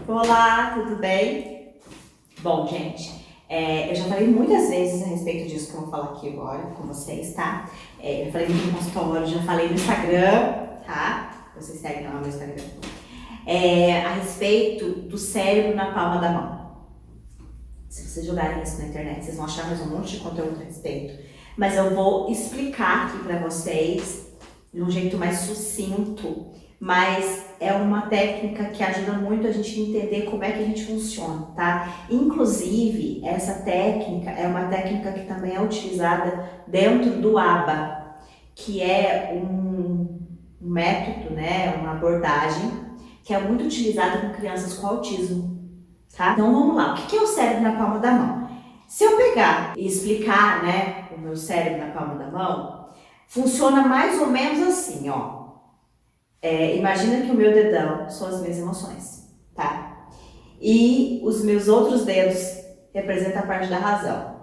Olá, tudo bem? Bom, gente, eu já falei muitas vezes a respeito disso que eu vou falar aqui agora com vocês, tá? Eu falei muito no consultório, já falei no Instagram, tá? Vocês seguem lá no meu Instagram. A respeito do cérebro na palma da mão. Se vocês jogarem isso na internet, vocês vão achar mais um monte de conteúdo a respeito. Mas eu vou explicar aqui pra vocês de um jeito mais sucinto, mas é uma técnica que ajuda muito a gente a entender como é que a gente funciona, tá? Inclusive, essa técnica é uma técnica que também é utilizada dentro do ABA, que é um método, né, uma abordagem que é muito utilizada com crianças com autismo, tá? Então vamos lá, o que é o cérebro na palma da mão? Se eu pegar e explicar, né, o meu cérebro na palma da mão, funciona mais ou menos assim, ó. Imagina que o meu dedão são as minhas emoções, tá? E os meus outros dedos representam a parte da razão.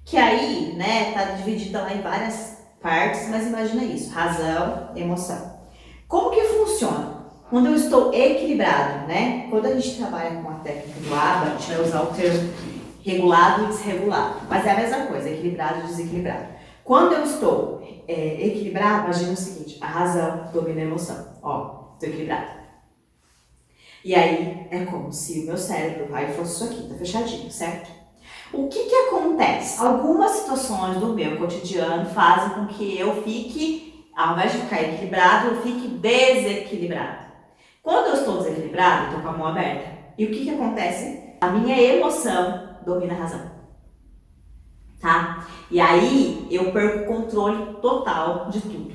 Que aí, né, tá dividida lá em várias partes, mas imagina isso, razão, emoção. Como que funciona? Quando eu estou equilibrado, né? Quando a gente trabalha com a técnica do ABA, a gente vai usar o termo regulado e desregulado. Mas é a mesma coisa, equilibrado e desequilibrado. Quando eu estou equilibrado, imagina o seguinte, a razão domina a emoção. Ó, estou equilibrado. E aí é como se o meu cérebro fosse isso aqui, tá fechadinho, certo? O que acontece? Algumas situações do meu cotidiano fazem com que eu fique, ao invés de ficar equilibrado, eu fique desequilibrado. Quando eu estou desequilibrado, eu estou com a mão aberta. E o que acontece? A minha emoção domina a razão. Tá? E aí eu perco o controle total de tudo.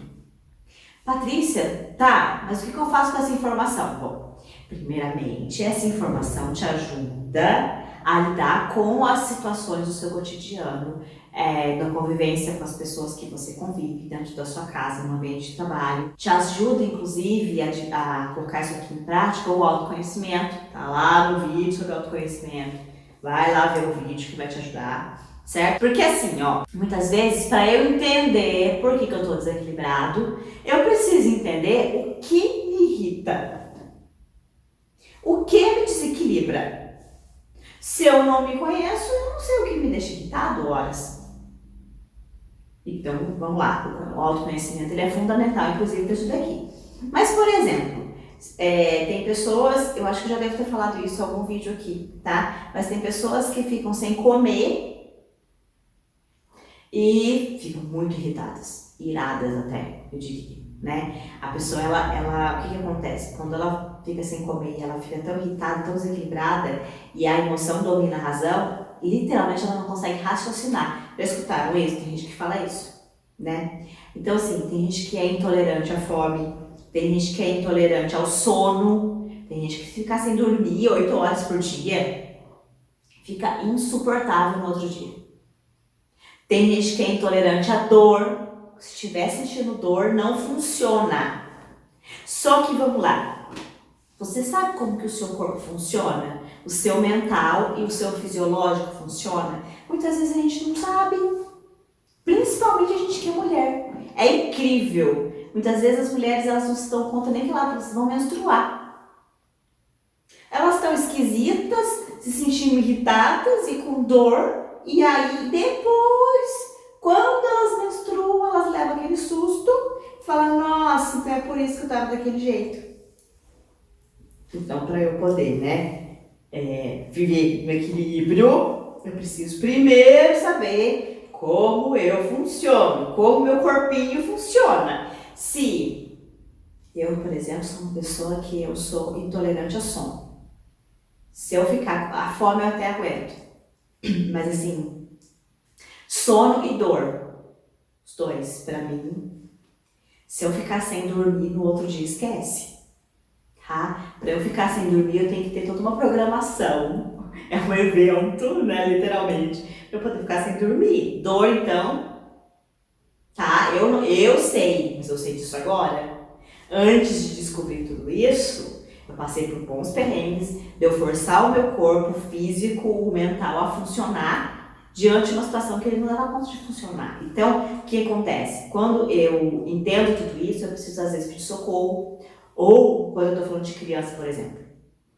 Patrícia, tá, mas o que eu faço com essa informação? Bom, primeiramente, essa informação te ajuda a lidar com as situações do seu cotidiano, da convivência com as pessoas que você convive dentro da sua casa, no ambiente de trabalho. Te ajuda, inclusive, a colocar isso aqui em prática, o autoconhecimento. Tá lá no vídeo sobre autoconhecimento. Vai lá ver o vídeo que vai te ajudar. Certo? Porque assim, ó, muitas vezes para eu entender por que eu tô desequilibrado, eu preciso entender o que me irrita. O que me desequilibra? Se eu não me conheço, eu não sei o que me deixa irritado, horas. Então, vamos lá, o autoconhecimento ele é fundamental, inclusive, para isso daqui. Mas, por exemplo, tem pessoas, eu acho que já devo ter falado isso em algum vídeo aqui, tá? Mas tem pessoas que ficam sem comer e ficam muito irritadas, iradas até, eu diria, né? A pessoa, o que acontece? Quando ela fica sem comer e ela fica tão irritada, tão desequilibrada e a emoção domina a razão, literalmente ela não consegue raciocinar. Já escutaram isso? Tem gente que fala isso, né? Então assim, tem gente que é intolerante à fome, tem gente que é intolerante ao sono, tem gente que fica sem dormir 8 horas por dia, fica insuportável no outro dia. Tem gente que é intolerante à dor. Se estiver sentindo dor, não funciona. Só que, vamos lá. Você sabe como que o seu corpo funciona? O seu mental e o seu fisiológico funciona? Muitas vezes a gente não sabe. Principalmente a gente que é mulher. É incrível. Muitas vezes as mulheres elas não se dão conta nem que elas vão menstruar. Elas estão esquisitas, se sentindo irritadas e com dor. E aí, depois, quando elas menstruam, elas levam aquele susto e falam, nossa, então é por isso que eu tava daquele jeito. Então, para eu poder, né, viver no equilíbrio, eu preciso primeiro saber como eu funciono, como meu corpinho funciona. Se eu, por exemplo, sou uma pessoa que eu sou intolerante ao sono. Se eu ficar, a fome eu até aguento. Mas assim, sono e dor, os dois, pra mim, se eu ficar sem dormir no outro dia, esquece, tá? Pra eu ficar sem dormir, eu tenho que ter toda uma programação, é um evento, né, literalmente, pra eu poder ficar sem dormir. Dor, então, tá? Eu sei, mas eu sei disso agora. Antes de descobrir tudo isso, eu passei por bons perrengues, de eu forçar o meu corpo físico, o mental a funcionar diante de uma situação que ele não dava conta de funcionar. Então, o que acontece? Quando eu entendo tudo isso, eu preciso às vezes pedir socorro, ou quando eu estou falando de criança, por exemplo,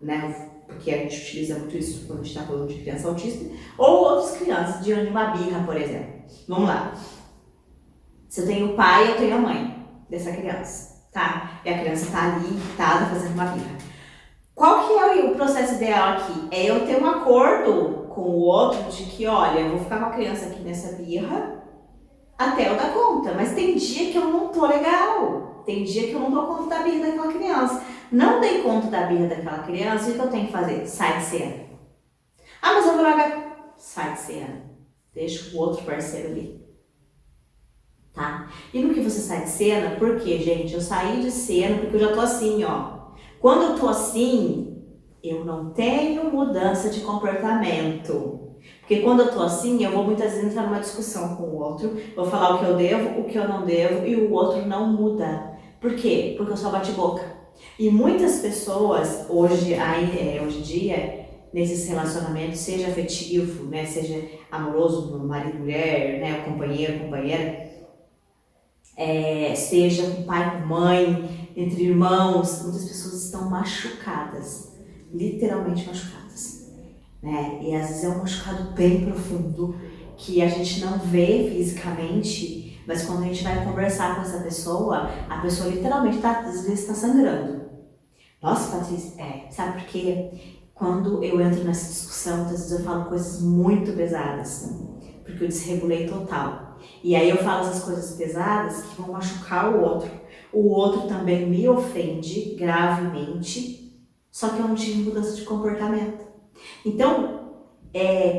né? porque a gente utiliza muito isso quando a gente está falando de criança autista, ou outras crianças diante de uma birra, por exemplo. Vamos lá. Se eu tenho o pai, eu tenho a mãe dessa criança, tá? E a criança tá ali, irritada, fazendo uma birra. Qual que é o processo ideal aqui? É eu ter um acordo com o outro de que, olha, eu vou ficar com a criança aqui nessa birra até eu dar conta, mas tem dia que eu não tô legal, tem dia que eu não dou conta da birra daquela criança. Não dei conta da birra daquela criança, o que eu tenho que fazer? Sai de cena. Ah, mas eu vou largar. Sai de cena. Deixa o outro parceiro ali. Tá? E no que você sai de cena, por quê, gente? Eu saí de cena porque eu já tô assim, ó. Quando eu tô assim, eu não tenho mudança de comportamento. Porque quando eu tô assim, eu vou muitas vezes entrar numa discussão com o outro, vou falar o que eu devo, o que eu não devo, e o outro não muda. Por quê? Porque eu só bate boca. E muitas pessoas, hoje em dia, nesses relacionamentos, seja afetivo, né, seja amoroso, marido, mulher, né, companheiro, companheira, seja com pai, com mãe, entre irmãos, muitas pessoas estão machucadas, literalmente machucadas, né? E às vezes é um machucado bem profundo que a gente não vê fisicamente, mas quando a gente vai conversar com essa pessoa, a pessoa literalmente às vezes está sangrando. Nossa, Patrícia, sabe por quê? Quando eu entro nessa discussão, muitas vezes eu falo coisas muito pesadas, porque eu desregulei total. E aí eu falo essas coisas pesadas que vão machucar o outro. O outro também me ofende gravemente, só que eu não tive mudança de comportamento. Então,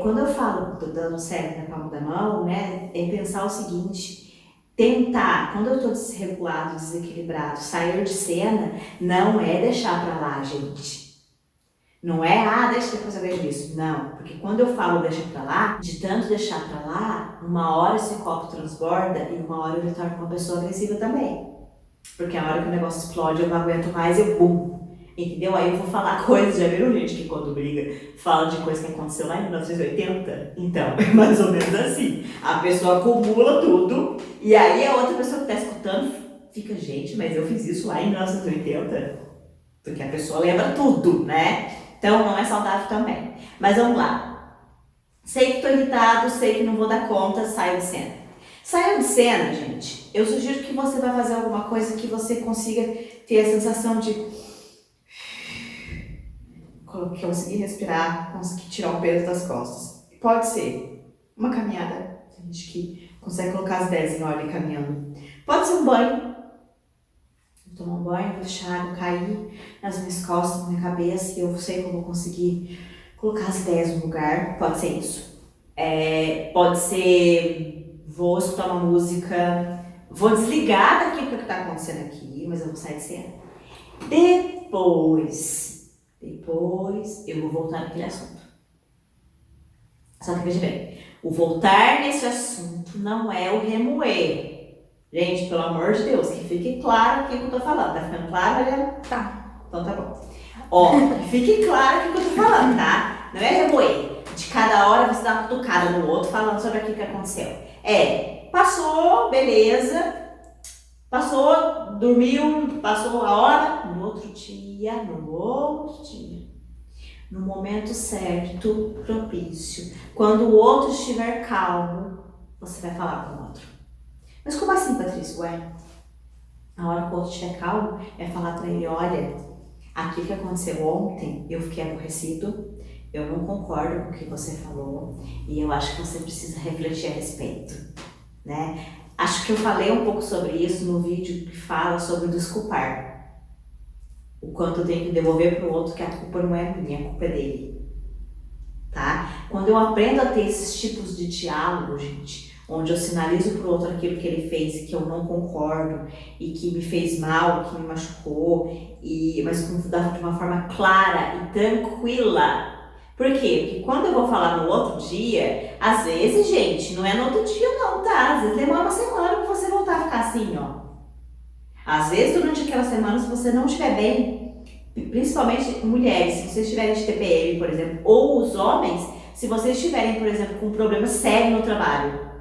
quando eu falo dando certo na palma da mão, né, é pensar o seguinte: tentar, quando eu estou desregulado, desequilibrado, sair de cena, não é deixar pra lá, gente. Não é, deixa depois eu vejo isso. Não, porque quando eu falo deixa pra lá, de tanto deixar pra lá, uma hora esse copo transborda e uma hora eu me torno uma pessoa agressiva também. Porque a hora que o negócio explode, eu não aguento mais, eu bum. Entendeu? Aí eu vou falar coisas, já viram gente que quando briga fala de coisa que aconteceu lá em 1980? Então, é mais ou menos assim. A pessoa acumula tudo e aí a outra pessoa que tá escutando fica, gente, mas eu fiz isso lá em 1980? Porque a pessoa lembra tudo, né? Então não é saudável também. Mas vamos lá. Sei que tô irritado, sei que não vou dar conta, saio de cena. Saiu de cena, gente, eu sugiro que você vai fazer alguma coisa que você consiga ter a sensação de conseguir respirar, conseguir tirar o peso das costas. Pode ser uma caminhada, tem gente que consegue colocar as 10 em ordem caminhando. Pode ser um banho. Vou tomar um banho, vou deixar a água cair nas minhas costas, na minha cabeça, e eu sei que eu vou conseguir colocar as 10 no lugar. Pode ser isso. Pode ser, vou escutar uma música, vou desligar daqui porque está acontecendo aqui, mas eu vou sair de cena. Depois eu vou voltar naquele assunto. Só que veja bem, o voltar nesse assunto não é o remoer. Gente, pelo amor de Deus, que fique claro o que eu tô falando. Tá ficando claro, Mariana? Tá. Então tá bom. Ó, que fique claro o que eu tô falando, tá? Não é remoer. De cada hora você dá uma cutucada no outro falando sobre aquilo que aconteceu. Passou, beleza. Passou, dormiu, passou a hora. No outro dia. No momento certo, propício. Quando o outro estiver calmo, você vai falar com o outro. Mas como assim, Patrícia? A hora que o outro estiver calmo, é falar pra ele: olha, aquilo que aconteceu ontem, eu fiquei aborrecido, eu não concordo com o que você falou e eu acho que você precisa refletir a respeito, né? Acho que eu falei um pouco sobre isso no vídeo que fala sobre desculpar. O quanto eu tenho que devolver pro outro que a culpa não é minha, a culpa é dele, tá? Quando eu aprendo a ter esses tipos de diálogo, gente, onde eu sinalizo pro outro aquilo que ele fez e que eu não concordo e que me fez mal, que me machucou, mas de uma forma clara e tranquila. Por quê? Porque quando eu vou falar no outro dia, às vezes, gente, não é no outro dia não, tá? Às vezes demora uma semana pra você voltar a ficar assim, ó. Às vezes, durante aquela semana, se você não estiver bem, principalmente mulheres, se vocês estiverem de TPM, por exemplo, ou os homens, se vocês estiverem, por exemplo, com um problema sério no trabalho,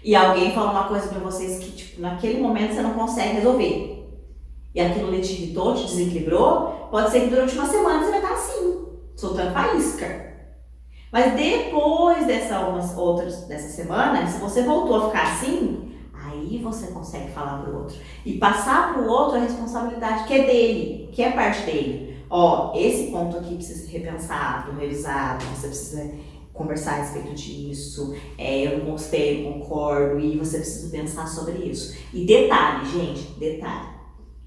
e alguém fala uma coisa pra vocês que, tipo, naquele momento você não consegue resolver, e aquilo te irritou, te desequilibrou, pode ser que durante uma semana você vai estar assim. soltando faísca. Mas depois dessa semana, se você voltou a ficar assim, aí você consegue falar pro outro. E passar pro outro a responsabilidade que é dele, que é parte dele. Ó, esse ponto aqui precisa ser repensado, revisado, você precisa conversar a respeito disso, eu não gostei, não concordo, e você precisa pensar sobre isso. E detalhe, gente, detalhe.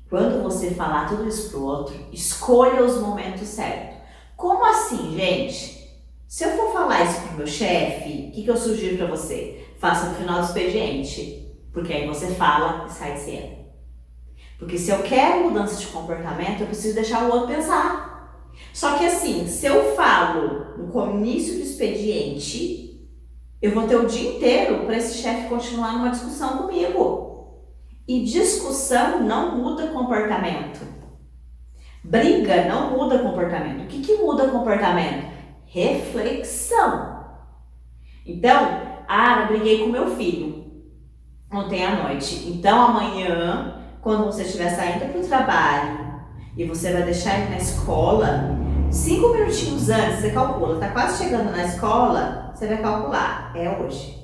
Quando você falar tudo isso pro outro, escolha os momentos certos. Como assim, gente? Se eu for falar isso pro meu chefe, o que eu sugiro pra você? Faça no final do expediente, porque aí você fala e sai de cena. Porque se eu quero mudança de comportamento, eu preciso deixar o outro pensar. Só que assim, se eu falo no início do expediente, eu vou ter o dia inteiro para esse chefe continuar numa discussão comigo. E discussão não muda comportamento. Briga não muda comportamento. O que muda comportamento? Reflexão. Então, eu briguei com meu filho ontem à noite. Então, amanhã, quando você estiver saindo para o trabalho e você vai deixar ele na escola, 5 minutinhos antes, você calcula, tá quase chegando na escola, você vai calcular, é hoje.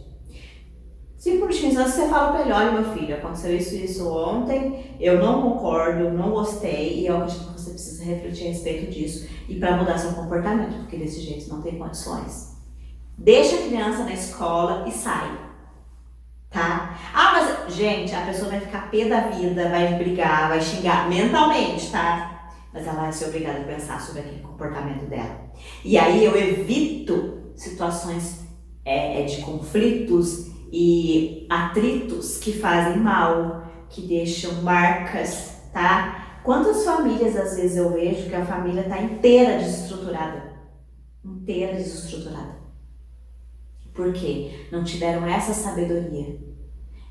5 minutinhos antes você fala pra ele, olha meu filho, aconteceu isso ontem, eu não concordo, não gostei, e eu acho que você precisa refletir a respeito disso e para mudar seu comportamento, porque desse jeito não tem condições. Deixa a criança na escola e sai, tá? Mas, gente, a pessoa vai ficar pé da vida, vai brigar, vai xingar mentalmente, tá? Mas ela vai ser obrigada a pensar sobre aquele comportamento dela. E aí eu evito situações de conflitos e atritos que fazem mal, que deixam marcas, tá? Quantas famílias às vezes eu vejo que a família tá inteira desestruturada? Inteira desestruturada. Por quê? Não tiveram essa sabedoria.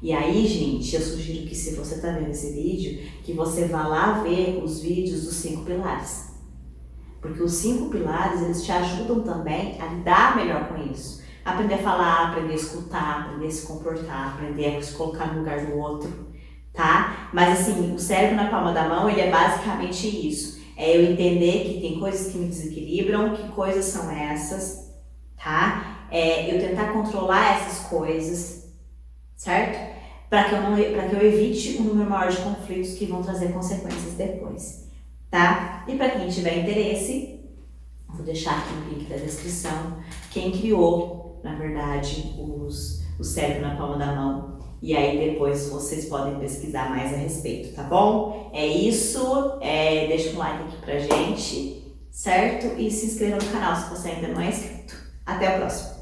E aí, gente, eu sugiro que se você tá vendo esse vídeo, que você vá lá ver os vídeos dos 5 pilares. Porque os 5 pilares, eles te ajudam também a lidar melhor com isso. Aprender a falar, aprender a escutar, aprender a se comportar, aprender a se colocar no lugar do outro, tá? Mas assim, o cérebro na palma da mão, ele é basicamente isso. É eu entender que tem coisas que me desequilibram, que coisas são essas, tá? Eu tentar controlar essas coisas, certo? Para que eu evite um número maior de conflitos que vão trazer consequências depois, tá? E para quem tiver interesse, vou deixar aqui no link da descrição quem criou, na verdade, o cérebro na palma da mão. E aí depois vocês podem pesquisar mais a respeito, tá bom? É isso, deixa um like aqui pra gente, certo? E se inscreva no canal se você ainda não é inscrito. Até a próxima!